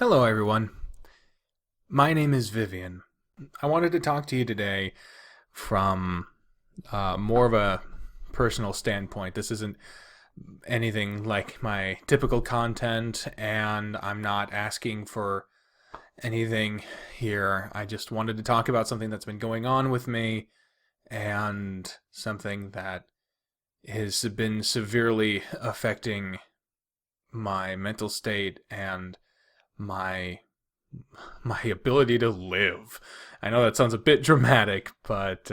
Hello, everyone. My name is Vivian. I wanted to talk to you today from more of a personal standpoint. This isn't anything like my typical content, and I'm not asking for anything here. I just wanted to talk about something that's been going on with me and something that has been severely affecting my mental state and my my ability to live. I know that sounds a bit dramatic, but,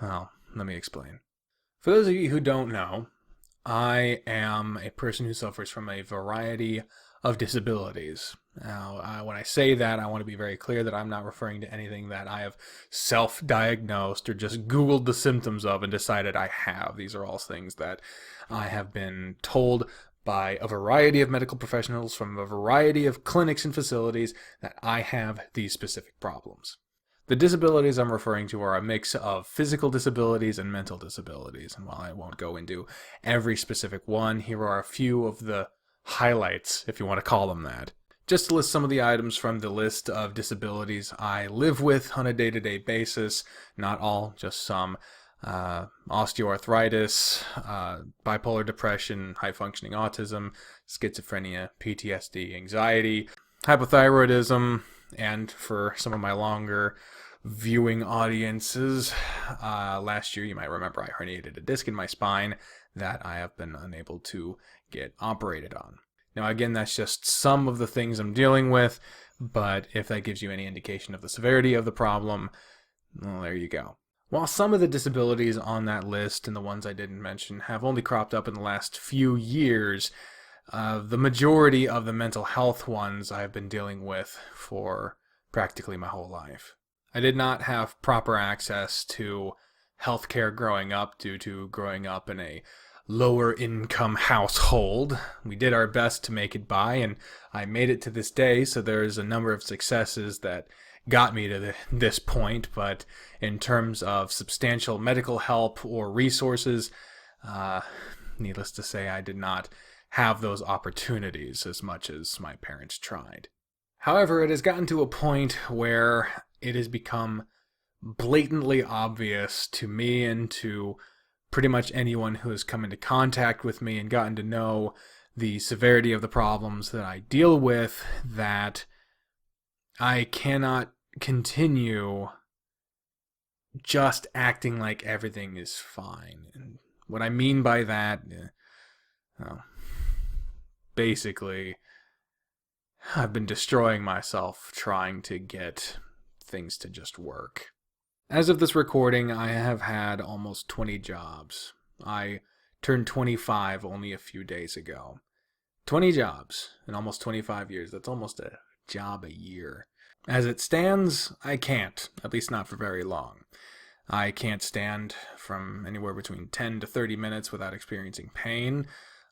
well, let me explain. For those of you who don't know, I am a person who suffers from a variety of disabilities. Now, when I say that, I want to be very clear that I'm not referring to anything that I have self-diagnosed or just Googled the symptoms of and decided I have. These are all things that I have been told by a variety of medical professionals from a variety of clinics and facilities that I have these specific problems. The disabilities I'm referring to are a mix of physical disabilities and mental disabilities, and while I won't go into every specific one, here are a few of the highlights, if you want to call them that. Just to list some of the items from the list of disabilities I live with on a day-to-day basis, not all, just some. Osteoarthritis, bipolar depression, high-functioning autism, schizophrenia, PTSD, anxiety, hypothyroidism, and for some of my longer viewing audiences, last year you might remember I herniated a disc in my spine that I have been unable to get operated on. Now again, that's just some of the things I'm dealing with, but if that gives you any indication of the severity of the problem, well, there you go. While some of the disabilities on that list and the ones I didn't mention have only cropped up in the last few years, the majority of the mental health ones I've been dealing with for practically my whole life. I did not have proper access to healthcare growing up due to growing up in a lower income household. We did our best to make it by, and I made it to this day, so there's a number of successes that got me to this point, but in terms of substantial medical help or resources, needless to say, I did not have those opportunities as much as my parents tried. However, it has gotten to a point where it has become blatantly obvious to me and to pretty much anyone who has come into contact with me and gotten to know the severity of the problems that I deal with that I cannot continue just acting like everything is fine. And what I mean by that, well, basically, I've been destroying myself trying to get things to just work. As of this recording, I have had almost 20 jobs. I turned 25 only a few days ago. 20 jobs in almost 25 years. That's almost a job a year. As it stands, I can't, at least not for very long. I can't stand from anywhere between 10 to 30 minutes without experiencing pain.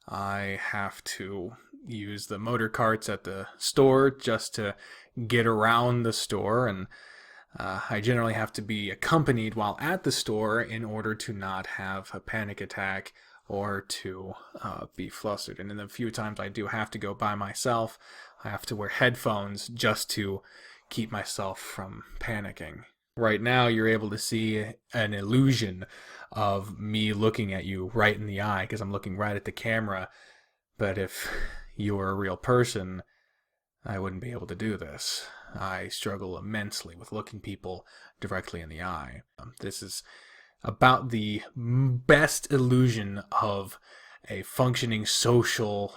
I have to use the motor carts at the store just to get around the store, and I generally have to be accompanied while at the store in order to not have a panic attack or to be flustered. And in the few times I do have to go by myself, I have to wear headphones just to keep myself from panicking. Right now, you're able to see an illusion of me looking at you right in the eye because I'm looking right at the camera. But if you were a real person, I wouldn't be able to do this. I struggle immensely with looking people directly in the eye. This is about the best illusion of a functioning social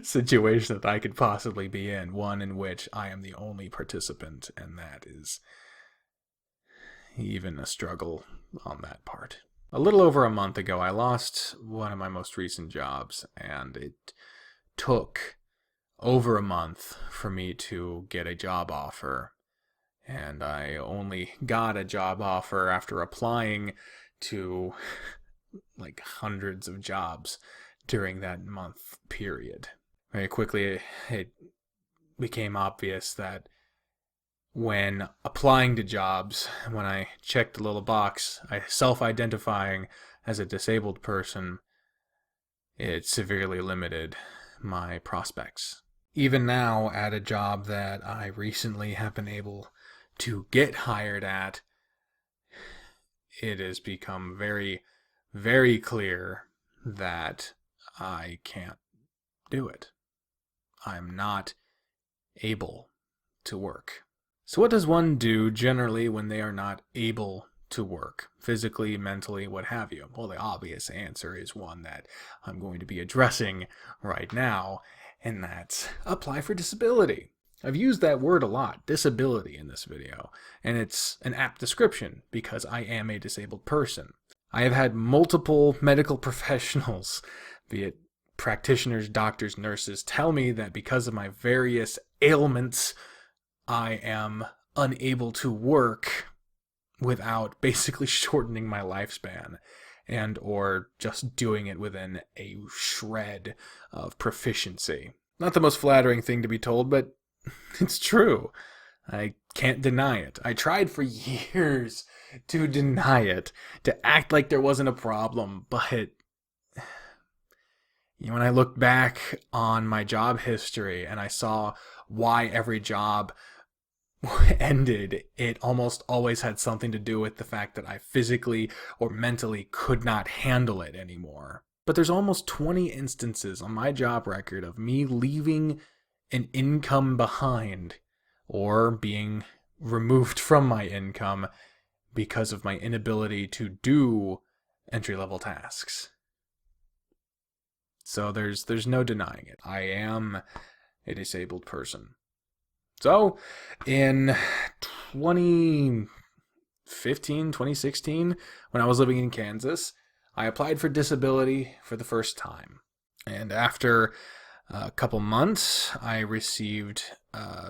situation that I could possibly be in, one in which I am the only participant, and that is even a struggle on that part. A little over a month ago, I lost one of my most recent jobs, and it took over a month for me to get a job offer, and I only got a job offer after applying to like hundreds of jobs during that month period. Very quickly, it became obvious that when applying to jobs, when I checked the little box, self-identifying as a disabled person, it severely limited my prospects. even now at a job that I recently have been able to get hired at, it has become very, very clear that I can't do it. I'm not able to work. So what does one do generally when they are not able to work? Physically, mentally, what have you? Well, the obvious answer is one that I'm going to be addressing right now, and that's apply for disability. I've used that word a lot, disability, in this video, and it's an apt description because I am a disabled person. I have had multiple medical professionals, be it practitioners, doctors, nurses, tell me that because of my various ailments, I am unable to work without basically shortening my lifespan and or just doing it within a shred of proficiency. Not the most flattering thing to be told, but it's true. I can't deny it. I tried for years to deny it, to act like there wasn't a problem, but when I look back on my job history and I saw why every job ended, it almost always had something to do with the fact that I physically or mentally could not handle it anymore. But there's almost 20 instances on my job record of me leaving an income behind or being removed from my income because of my inability to do entry-level tasks. So there's no denying it. I am a disabled person. So in 2016, when I was living in Kansas, I applied for disability for the first time. And after a couple months, I received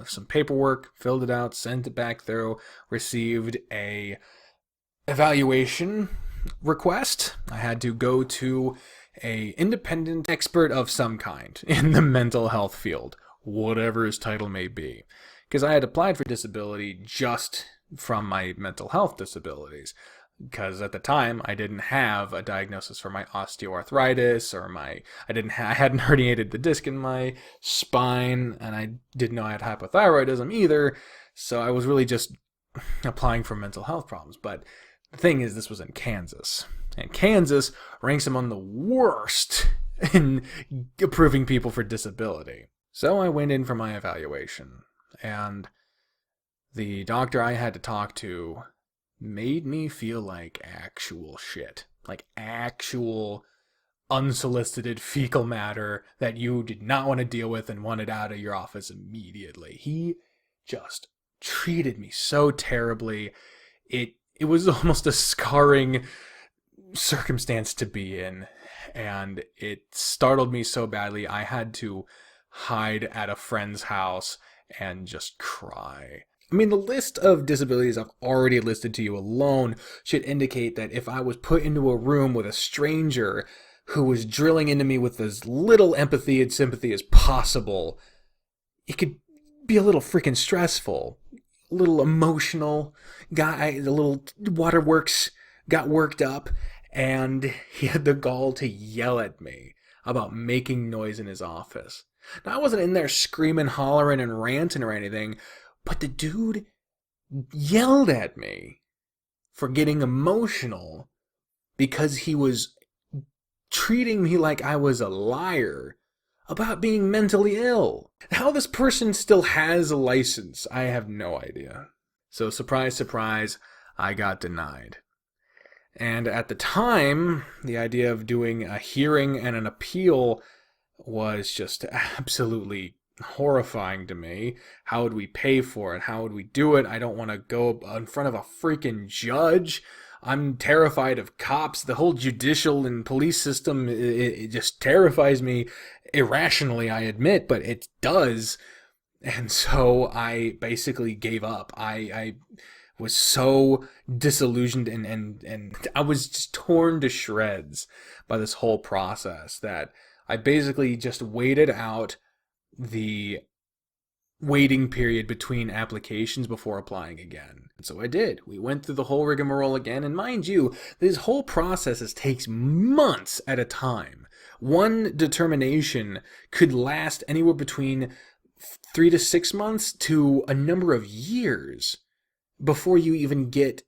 some paperwork, filled it out, sent it back through, received a evaluation request. I had to go to a independent expert of some kind in the mental health field, whatever his title may be. Because I had applied for disability just from my mental health disabilities. Because at the time, I didn't have a diagnosis for my osteoarthritis, or I hadn't herniated the disc in my spine, and I didn't know I had hypothyroidism either, so I was really just applying for mental health problems. But the thing is, this was in Kansas, and Kansas ranks among the worst in approving people for disability. So I went in for my evaluation, and the doctor I had to talk to made me feel like actual shit. Like actual unsolicited fecal matter that you did not want to deal with and wanted out of your office immediately. He just treated me so terribly. It was almost a scarring circumstance to be in, and it startled me so badly I had to hide at a friend's house and just cry. I mean, the list of disabilities I've already listed to you alone should indicate that if I was put into a room with a stranger who was drilling into me with as little empathy and sympathy as possible, it could be a little freaking stressful, a little emotional. The little waterworks got worked up, and he had the gall to yell at me about making noise in his office. Now, I wasn't in there screaming, hollering, and ranting or anything, but the dude yelled at me for getting emotional because he was treating me like I was a liar about being mentally ill. How this person still has a license, I have no idea. So surprise, surprise, I got denied. And at the time, the idea of doing a hearing and an appeal was just absolutely horrifying to me. How would we pay for it? How would we do it? I don't want to go in front of a freaking judge. I'm terrified of cops. The whole judicial and police system, it just terrifies me irrationally, I admit, but it does. And so I basically gave up. I was so disillusioned and I was just torn to shreds by this whole process that I basically just waited out the waiting period between applications before applying again. And so I did. We went through the whole rigmarole again, and mind you, this whole process takes months at a time. One determination could last anywhere between 3 to 6 months to a number of years before you even get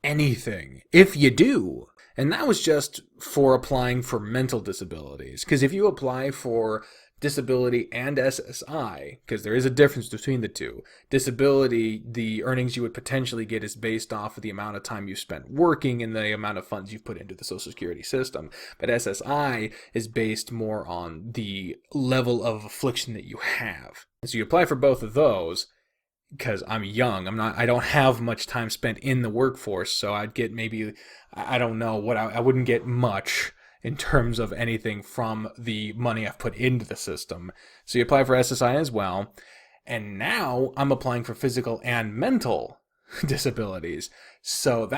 anything, if you do. And that was just for applying for mental disabilities. Because if you apply for disability and SSI, because there is a difference between the two, disability, the earnings you would potentially get is based off of the amount of time you spent working and the amount of funds you've put into the Social Security system. But SSI is based more on the level of affliction that you have. So you apply for both of those. Because I'm young, I don't have much time spent in the workforce, so I'd get maybe, I don't know what, I wouldn't get much in terms of anything from the money I've put into the system. So you apply for SSI as well, and now I'm applying for physical and mental disabilities. So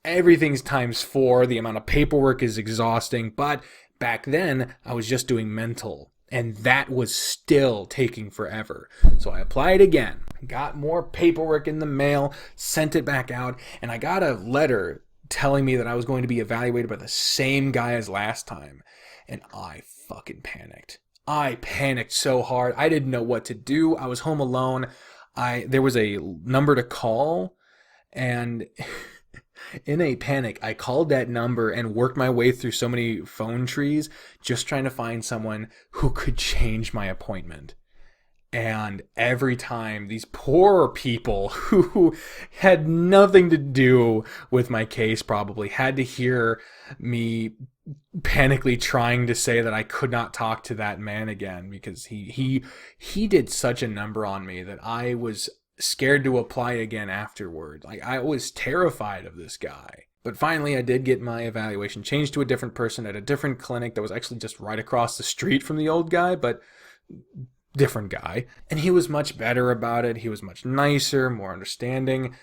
everything's times 4, the amount of paperwork is exhausting, but back then I was just doing mental. And that was still taking forever. So I applied again, got more paperwork in the mail, sent it back out, and I got a letter telling me that I was going to be evaluated by the same guy as last time. And I fucking panicked. I panicked so hard. I didn't know what to do. I was home alone. There was a number to call, and in a panic, I called that number and worked my way through so many phone trees just trying to find someone who could change my appointment. And every time, these poor people who had nothing to do with my case probably had to hear me panically trying to say that I could not talk to that man again, because he did such a number on me that I was scared to apply again afterward. Like, I was terrified of this guy. But finally, I did get my evaluation changed to a different person at a different clinic that was actually just right across the street from the old guy, but different guy. And he was much better about it. He was much nicer, more understanding.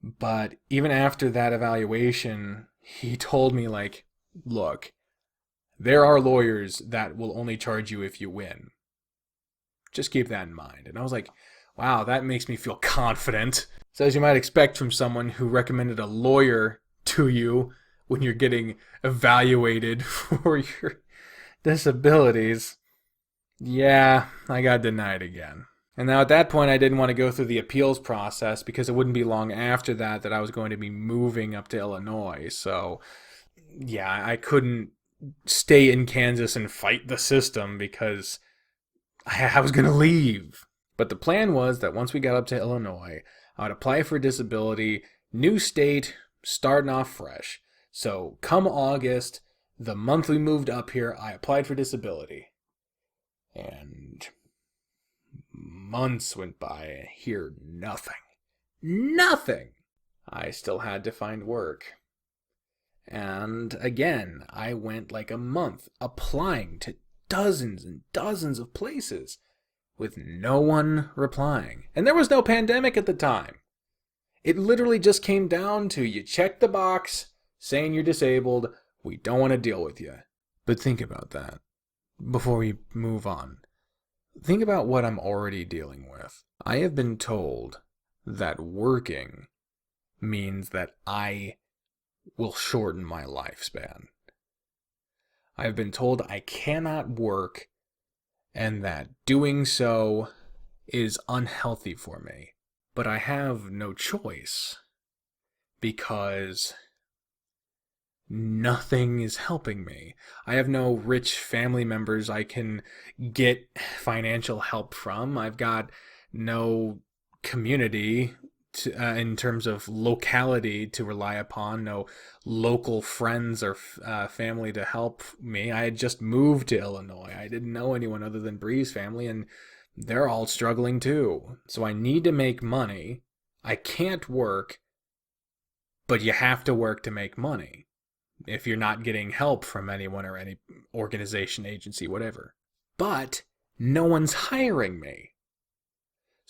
But even after that evaluation, he told me, like, look, there are lawyers that will only charge you if you win. Just keep that in mind. And I was like, wow, that makes me feel confident. So as you might expect from someone who recommended a lawyer to you when you're getting evaluated for your disabilities, yeah, I got denied again. And now at that point, I didn't want to go through the appeals process because it wouldn't be long after that I was going to be moving up to Illinois. So yeah, I couldn't stay in Kansas and fight the system because I was going to leave. But the plan was that once we got up to Illinois, I would apply for disability, new state, starting off fresh. So come August, the month we moved up here, I applied for disability. And months went by, I hear nothing. Nothing! I still had to find work. And again, I went like a month applying to dozens and dozens of places, with no one replying. And there was no pandemic at the time. It literally just came down to you check the box saying you're disabled, we don't want to deal with you. But think about that before we move on. Think about what I'm already dealing with. I have been told that working means that I will shorten my lifespan. I've been told I cannot work and that doing so is unhealthy for me. But I have no choice because nothing is helping me. I have no rich family members I can get financial help from. I've got no community in terms of locality to rely upon, no local friends or family to help me. I had just moved to Illinois. I didn't know anyone other than Bree's family, and they're all struggling too. So I need to make money. I can't work, but you have to work to make money if you're not getting help from anyone or any organization, agency, whatever. But no one's hiring me.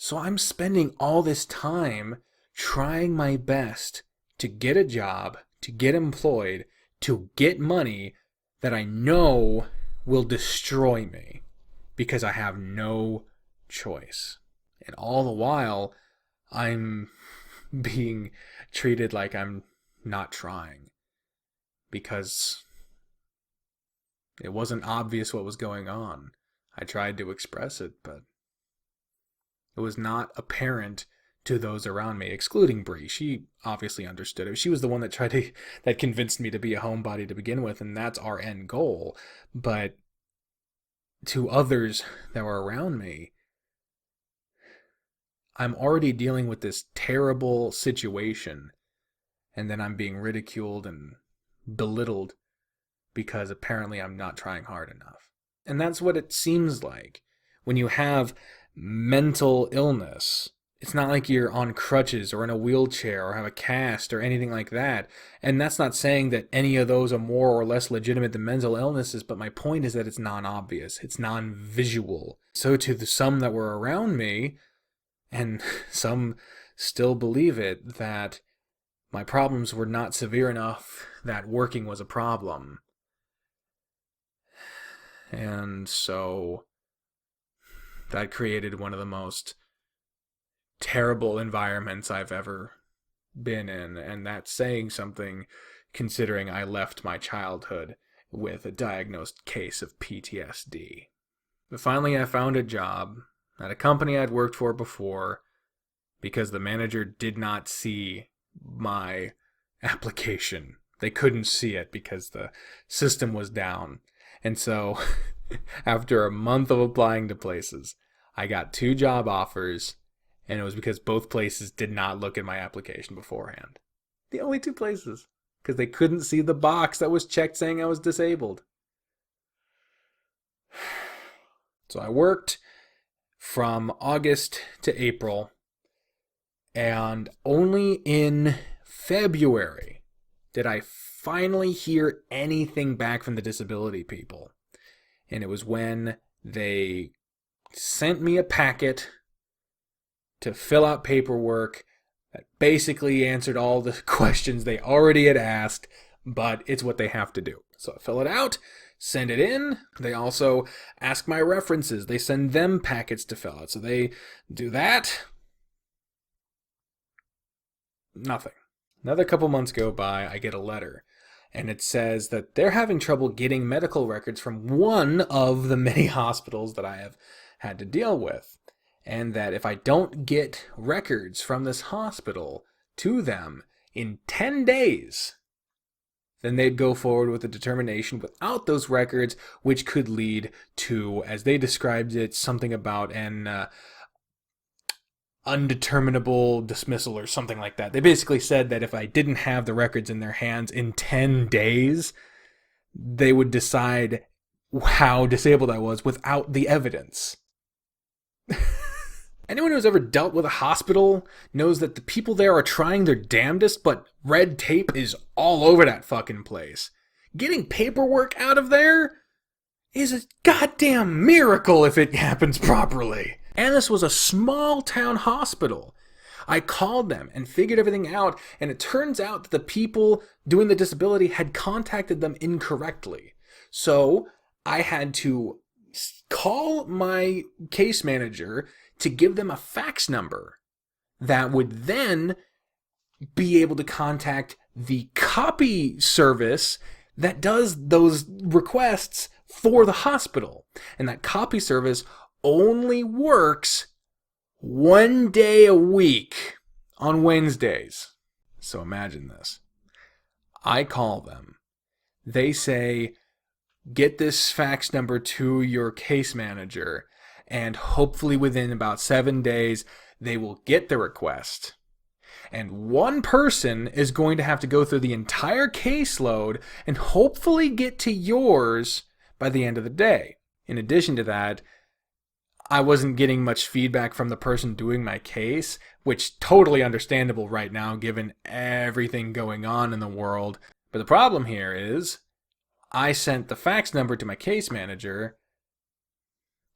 So I'm spending all this time trying my best to get a job, to get employed, to get money that I know will destroy me because I have no choice. And all the while, I'm being treated like I'm not trying because it wasn't obvious what was going on. I tried to express it, but It was not apparent to those around me, excluding Bree. She obviously understood it. She was the one that convinced me to be a homebody to begin with, and that's our end goal. But to others that were around me, I'm already dealing with this terrible situation, and then I'm being ridiculed and belittled because apparently I'm not trying hard enough. And that's what it seems like when you have mental illness. It's not like you're on crutches or in a wheelchair or have a cast or anything like that. And that's not saying that any of those are more or less legitimate than mental illnesses, but my point is that it's non-obvious. It's non-visual. So to the some that were around me, and some still believe it, that my problems were not severe enough that working was a problem. And so that created one of the most terrible environments I've ever been in. And that's saying something, considering I left my childhood with a diagnosed case of PTSD. But finally I found a job at a company I'd worked for before because the manager did not see my application. They couldn't see it because the system was down. And so after a month of applying to places, I got 2 job offers, and it was because both places did not look at my application beforehand. The only 2 places, because they couldn't see the box that was checked saying I was disabled. So I worked from August to April, and only in February did I finally hear anything back from the disability people. And it was when they sent me a packet to fill out paperwork that basically answered all the questions they already had asked, but it's what they have to do. So I fill it out, send it in. They also ask my references. They send them packets to fill out. So they do that. Nothing. Another couple months go by, I get a letter, and it says that they're having trouble getting medical records from one of the many hospitals that I have had to deal with, and that if I don't get records from this hospital to them in 10 days, then they'd go forward with a determination without those records, which could lead to, as they described it, something about an undeterminable dismissal or something like that. They basically said that if I didn't have the records in their hands in 10 days, they would decide how disabled I was without the evidence. Anyone who's ever dealt with a hospital knows that the people there are trying their damnedest, but red tape is all over that fucking place. Getting paperwork out of there is a goddamn miracle if it happens properly. And this was a small town hospital. I called them and figured everything out, and it turns out that the people doing the disability had contacted them incorrectly. So I had to call my case manager to give them a fax number that would then be able to contact the copy service that does those requests for the hospital. And that copy service only works 1 day a week on Wednesdays. So imagine this. I call them. They say, get this fax number to your case manager, and hopefully within about 7 days, they will get the request. And one person is going to have to go through the entire caseload and hopefully get to yours by the end of the day. In addition to that, I wasn't getting much feedback from the person doing my case, which totally understandable right now given everything going on in the world. But the problem here is I sent the fax number to my case manager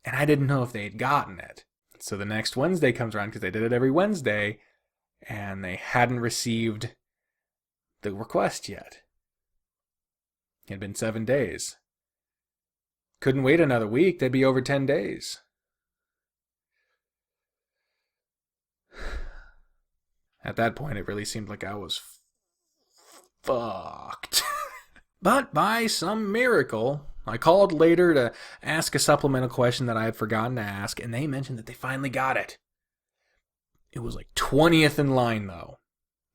and I didn't know if they had gotten it. So the next Wednesday comes around, because they did it every Wednesday, and they hadn't received the request yet. It had been 7 days. Couldn't wait another week, they'd be over 10 days. At that point, it really seemed like I was fucked. But by some miracle, I called later to ask a supplemental question that I had forgotten to ask, and they mentioned that they finally got it. It was like 20th in line though.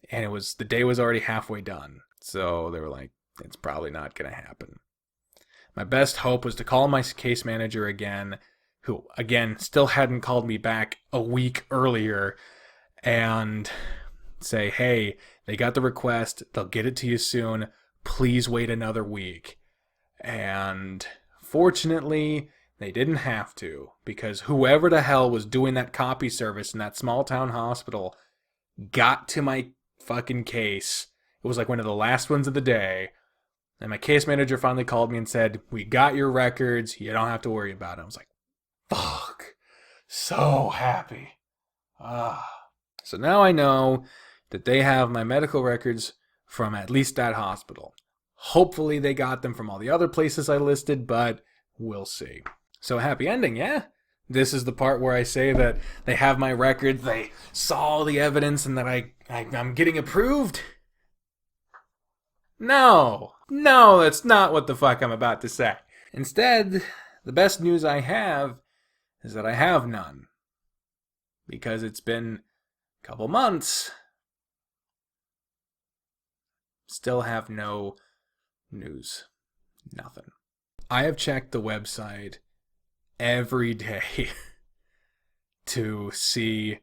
And the day was already halfway done. So they were like, it's probably not going to happen. My best hope was to call my case manager again, who, again, still hadn't called me back a week earlier, and say, hey, they got the request, they'll get it to you soon, please wait another week. And fortunately, they didn't have to, because whoever the hell was doing that copy service in that small town hospital got to my fucking case. It was like one of the last ones of the day. And my case manager finally called me and said, we got your records. You don't have to worry about it. I was like, fuck. So happy. So now I know that they have my medical records from at least that hospital. Hopefully they got them from all the other places I listed, but we'll see. So happy ending, yeah? This is the part where I say that they have my records, they saw all the evidence, and that I'm getting approved? No, that's not what the fuck I'm about to say. Instead, the best news I have is that I have none. Because it's been a couple months. Still have no news. Nothing. I have checked the website every day to see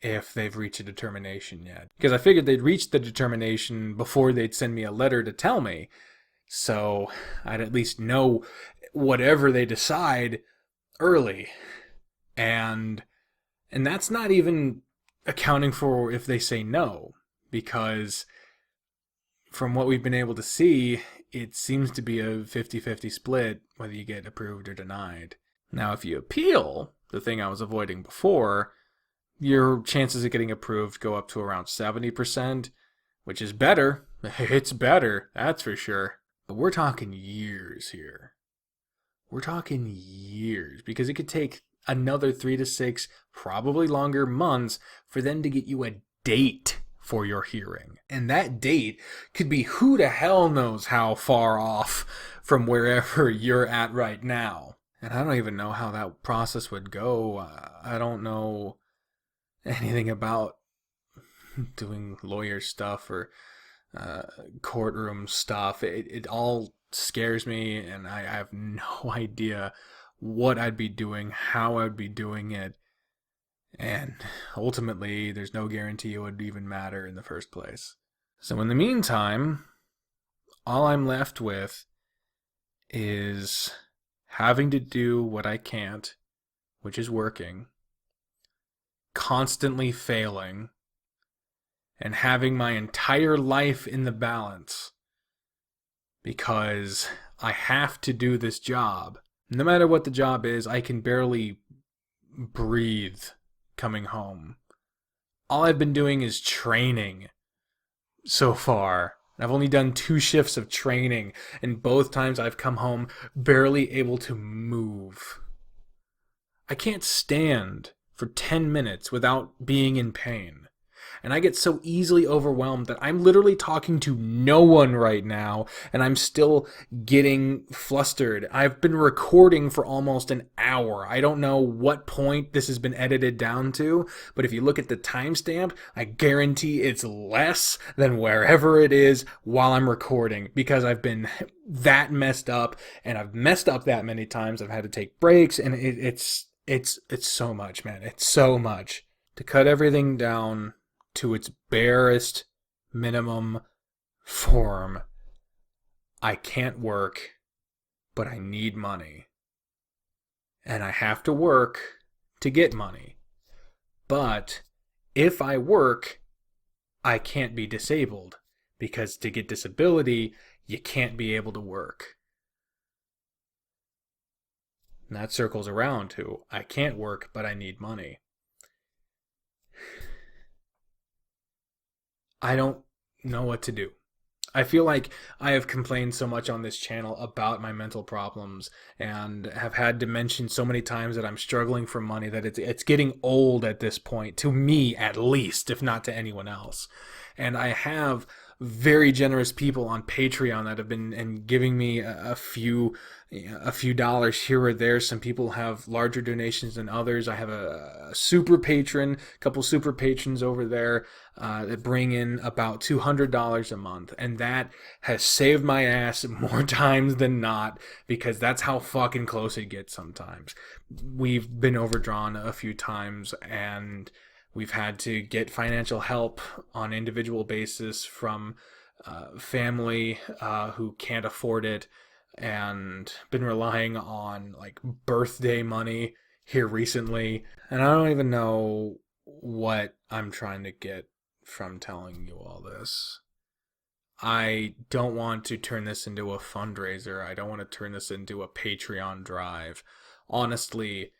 if they've reached a determination yet. Because I figured they'd reach the determination before they'd send me a letter to tell me. So I'd at least know whatever they decide early. And that's not even accounting for if they say no. Because from what we've been able to see, it seems to be a 50-50 split whether you get approved or denied. Now, if you appeal, the thing I was avoiding before, your chances of getting approved go up to around 70%, which is better. It's better, that's for sure. But we're talking years here. We're talking years, because it could take another 3 to 6, probably longer months for them to get you a date for your hearing. And that date could be who the hell knows how far off from wherever you're at right now. And I don't even know how that process would go. I don't know anything about doing lawyer stuff or courtroom stuff. It all scares me, and I have no idea what I'd be doing, how I'd be doing it, and ultimately there's no guarantee it would even matter in the first place. So in the meantime, all I'm left with is having to do what I can't, which is working, constantly failing, and having my entire life in the balance because I have to do this job. No matter what the job is, I can barely breathe coming home. All I've been doing is training so far. I've only done 2 shifts of training, and both times I've come home barely able to move. I can't stand for 10 minutes without being in pain. And I get so easily overwhelmed that I'm literally talking to no one right now, and I'm still getting flustered. I've been recording for almost an hour. I don't know what point this has been edited down to, but if you look at the timestamp, I guarantee it's less than wherever it is while I'm recording, because I've been that messed up, and I've messed up that many times. I've had to take breaks, and it's so much, man. It's so much. To cut everything down to its barest minimum form, I can't work, but I need money. And I have to work to get money. But if I work, I can't be disabled, because to get disability, you can't be able to work. And that circles around to, I can't work, but I need money. I don't know what to do. I feel like I have complained so much on this channel about my mental problems, and have had to mention so many times that I'm struggling for money that it's getting old at this point, to me at least, if not to anyone else. And I have very generous people on Patreon that have been and giving me a few dollars here or there. Some people have larger donations than others. I have a super patron, a couple super patrons over there that bring in about $200 a month, and that has saved my ass more times than not, because that's how fucking close it gets sometimes. We've been overdrawn a few times, and we've had to get financial help on individual basis from family who can't afford it, and been relying on like birthday money here recently. And I don't even know what I'm trying to get from telling you all this. I don't want to turn this into a fundraiser. I don't want to turn this into a Patreon drive. Honestly,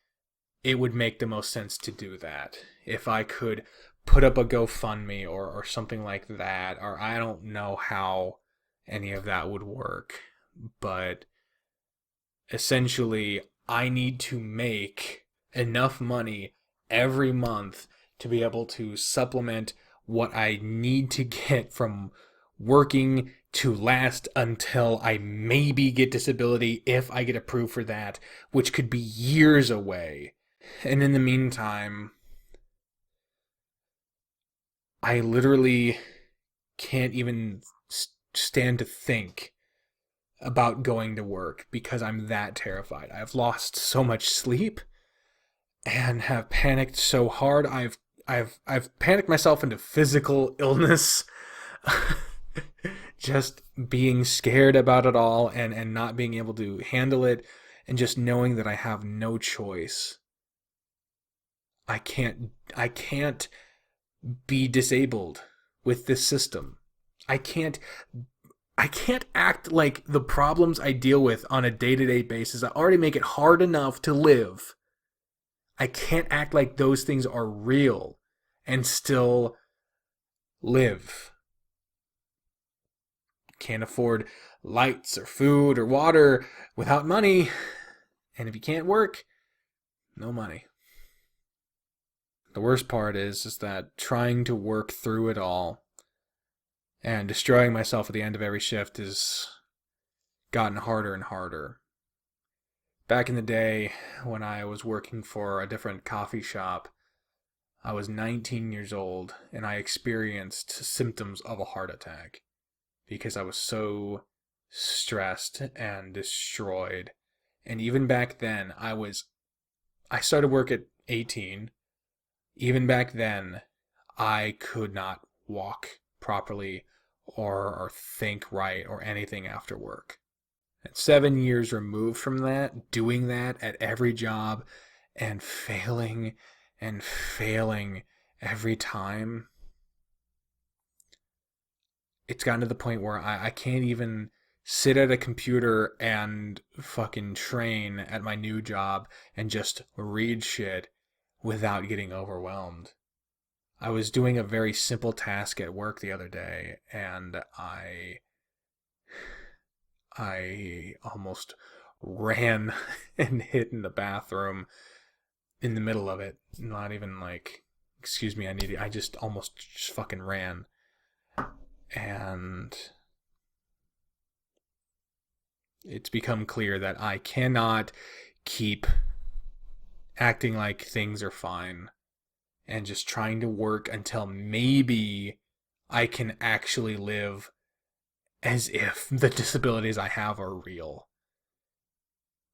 it would make the most sense to do that if I could put up a GoFundMe or something like that, or I don't know how any of that would work, but essentially I need to make enough money every month to be able to supplement what I need to get from working to last until I maybe get disability, if I get approved for that, which could be years away. And in the meantime, I literally can't even stand to think about going to work because I'm that terrified. I've lost so much sleep and have panicked so hard. I've panicked myself into physical illness. Just being scared about it all and not being able to handle it, and just knowing that I have no choice. I can't be disabled with this system. I can't act like the problems I deal with on a day-to-day basis that already make it hard enough to live. I can't act like those things are real and still live. Can't afford lights or food or water without money. And if you can't work, no money. The worst part is that trying to work through it all and destroying myself at the end of every shift has gotten harder and harder. Back in the day when I was working for a different coffee shop, I was 19 years old and I experienced symptoms of a heart attack because I was so stressed and destroyed. And even back then, I started work at 18. Even back then, I could not walk properly or think right or anything after work. And 7 years removed from that, doing that at every job and failing every time, it's gotten to the point where I can't even sit at a computer and fucking train at my new job and just read shit without getting overwhelmed. I was doing a very simple task at work the other day, and I almost ran and hid in the bathroom in the middle of it. Not even like, excuse me, I just almost just fucking ran. And it's become clear that I cannot keep acting like things are fine and just trying to work until maybe I can actually live as if the disabilities I have are real.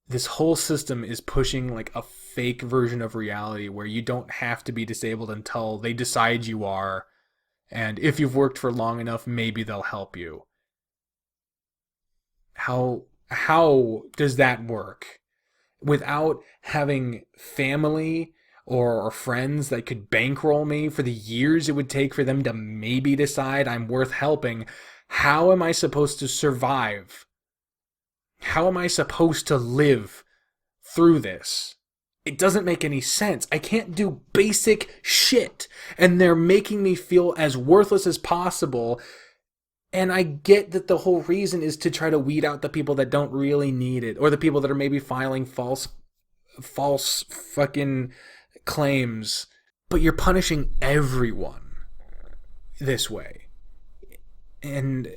This whole system is pushing like a fake version of reality where you don't have to be disabled until they decide you are. And if you've worked for long enough, maybe they'll help you. How does that work? Without having family or friends that could bankroll me for the years it would take for them to maybe decide I'm worth helping, how am I supposed to survive? How am I supposed to live through this? It doesn't make any sense. I can't do basic shit, and they're making me feel as worthless as possible. And I get that the whole reason is to try to weed out the people that don't really need it, or the people that are maybe filing false fucking claims. But you're punishing everyone this way. And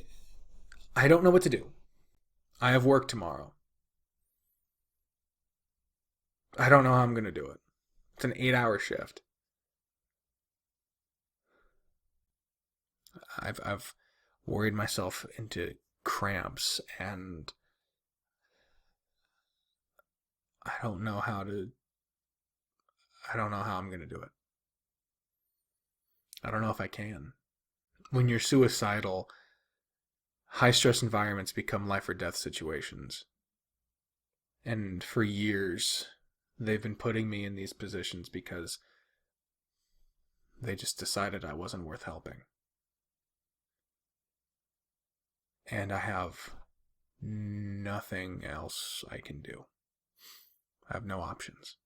I don't know what to do. I have work tomorrow. I don't know how I'm going to do it. It's an 8-hour shift. I've worried myself into cramps, and I don't know how to. I don't know how I'm going to do it. I don't know if I can. When you're suicidal, high stress environments become life or death situations. And for years, they've been putting me in these positions because they just decided I wasn't worth helping. And I have nothing else I can do. I have no options.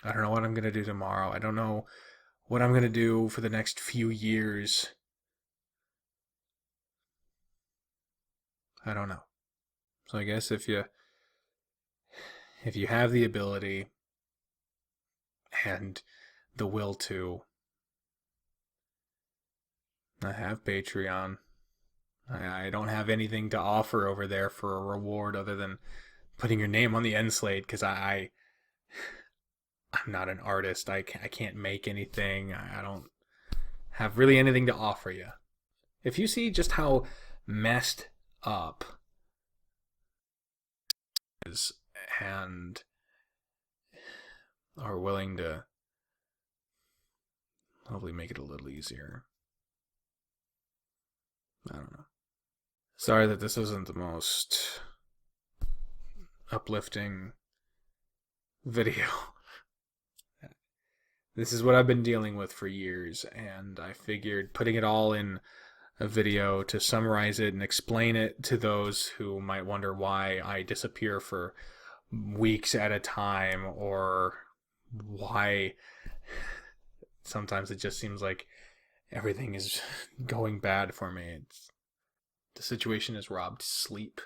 I don't know what I'm going to do tomorrow. I don't know what I'm going to do for the next few years. I don't know. So I guess if you have the ability and the will to, I have Patreon. I don't have anything to offer over there for a reward other than putting your name on the end slate because I'm not an artist. I can't make anything. I don't have really anything to offer you. If you see just how messed up it is and are willing to hopefully make it a little easier. I don't know. Sorry that this isn't the most uplifting video. This is what I've been dealing with for years, and I figured putting it all in a video to summarize it and explain it to those who might wonder why I disappear for weeks at a time, or why sometimes it just seems like everything is going bad for me. The situation has robbed sleep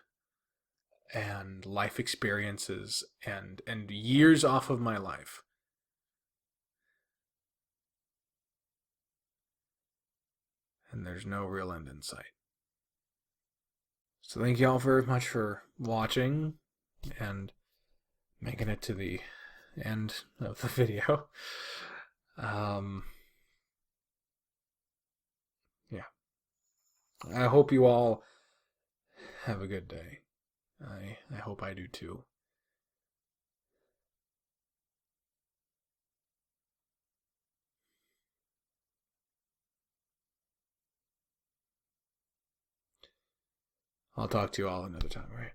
and life experiences and years off of my life. And there's no real end in sight. So thank you all very much for watching and making it to the end of the video. Yeah. I hope you all have a good day. I hope I do too. I'll talk to you all another time, right?